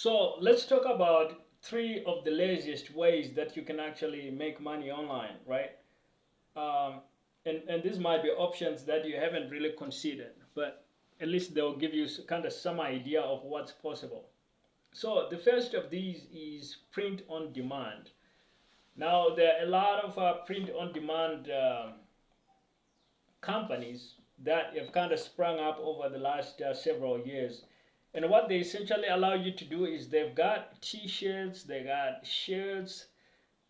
So let's talk about three of the laziest ways that you can actually make money online, right? Um, and these might be options that you haven't really considered, but at least they'll give you kind of some idea of what's possible. So the first of these is print on demand. Now there are a lot of print on demand companies that have kind of sprung up over the last several years. And what they essentially allow you to do is they've got t-shirts, they got shirts,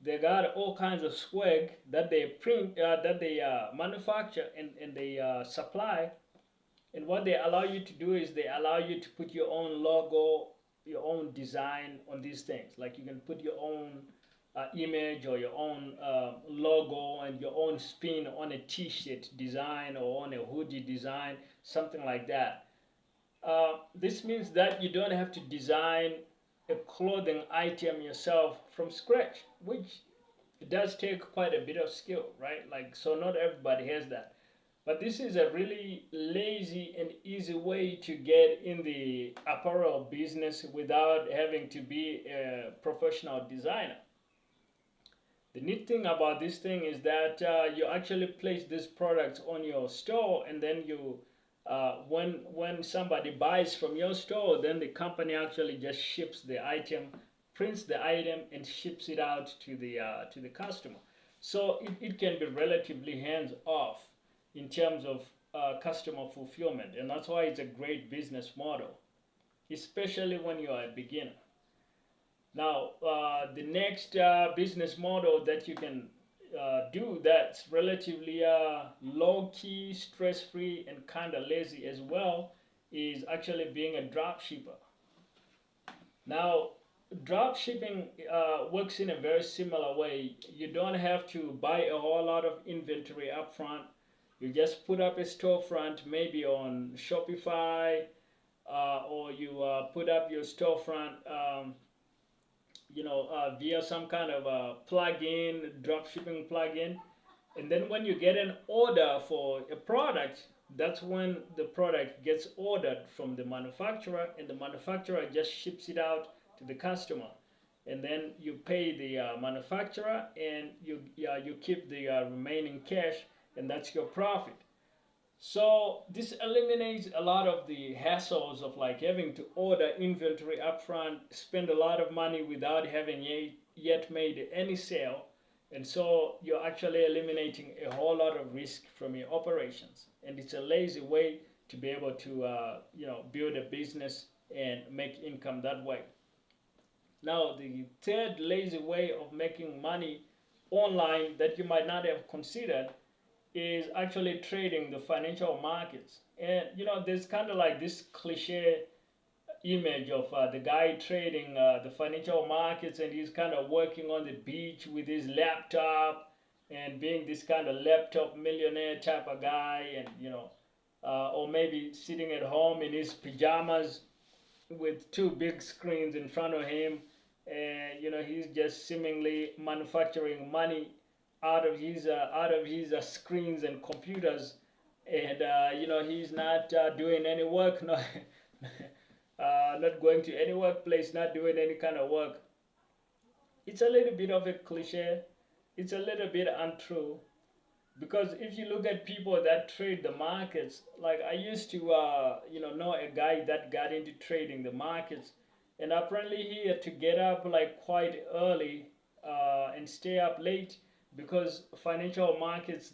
they got all kinds of swag that they print, that they manufacture and they supply. And what they allow you to do is they allow you to put your own logo, your own design on these things. Like you can put your own image or your own logo and your own spin on a t-shirt design or on a hoodie design, something like that. This means that you don't have to design a clothing item yourself from scratch, which it does take quite a bit of skill, right? Like, so not everybody has that. But this is a really lazy and easy way to get in the apparel business without having to be a professional designer. The neat thing about this thing is that you actually place these products on your store, and then you, when somebody buys from your store, then the company actually just ships the item, prints the item, and ships it out to the customer. So it can be relatively hands off in terms of customer fulfillment, and that's why it's a great business model, especially when you are a beginner. Now, the next business model that you can do that's relatively low-key, stress-free, and kind of lazy as well is actually being a drop shipper. Now, drop shipping works in a very similar way. You don't have to buy a whole lot of inventory up front. You just put up a storefront, maybe on Shopify, or you put up your storefront via some kind of a plugin, dropshipping plugin. And then when you get an order for a product, that's when the product gets ordered from the manufacturer, and the manufacturer just ships it out to the customer. And then you pay the manufacturer, and you keep the remaining cash, and that's your profit. So this eliminates a lot of the hassles of like having to order inventory upfront, spend a lot of money without having yet made any sale. And so you're actually eliminating a whole lot of risk from your operations. And it's a lazy way to be able to build a business and make income that way. Now, the third lazy way of making money online that you might not have considered is actually trading the financial markets. And there's kind of like this cliche image of the guy trading the financial markets, and he's kind of working on the beach with his laptop and being this kind of laptop millionaire type of guy, and or maybe sitting at home in his pajamas with two big screens in front of him, and he's just seemingly manufacturing money out of his screens and computers, and he's not doing any work, no, not going to any workplace, not doing any kind of work. It's a little bit of a cliche. It's a little bit untrue, because if you look at people that trade the markets, like I used to know a guy that got into trading the markets, and apparently he had to get up like quite early and stay up late, because the financial markets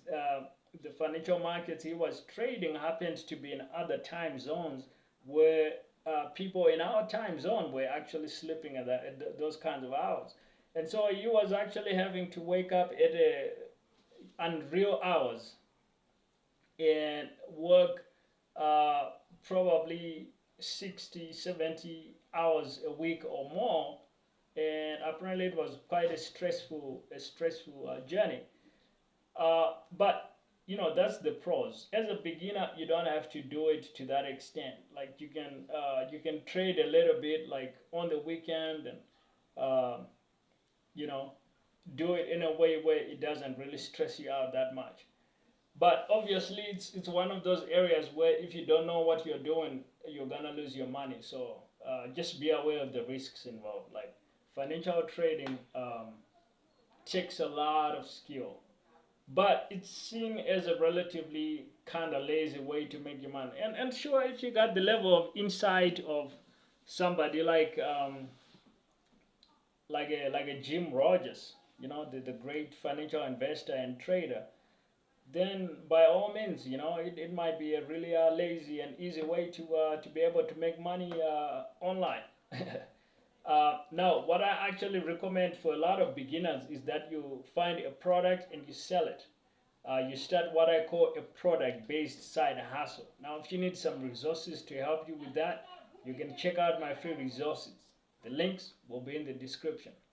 he was trading happens to be in other time zones where people in our time zone were actually sleeping at those kinds of hours. And so he was actually having to wake up at unreal hours and work probably 60, 70 hours a week or more. And apparently it was quite a stressful journey. But that's the pros. As a beginner, you don't have to do it to that extent. Like you can trade a little bit like on the weekend, and you know do it in a way where it doesn't really stress you out that much. But obviously, it's one of those areas where if you don't know what you're doing, you're gonna lose your money. So just be aware of the risks involved. Like financial trading takes a lot of skill, but it's seen as a relatively kind of lazy way to make your money. And sure, if you got the level of insight of somebody like a Jim Rogers, the great financial investor and trader, then by all means, it might be a really lazy and easy way to be able to make money online. Now, what I actually recommend for a lot of beginners is that you find a product and you sell it. You start what I call a product-based side hustle. Now, if you need some resources to help you with that, you can check out my free resources. The links will be in the description.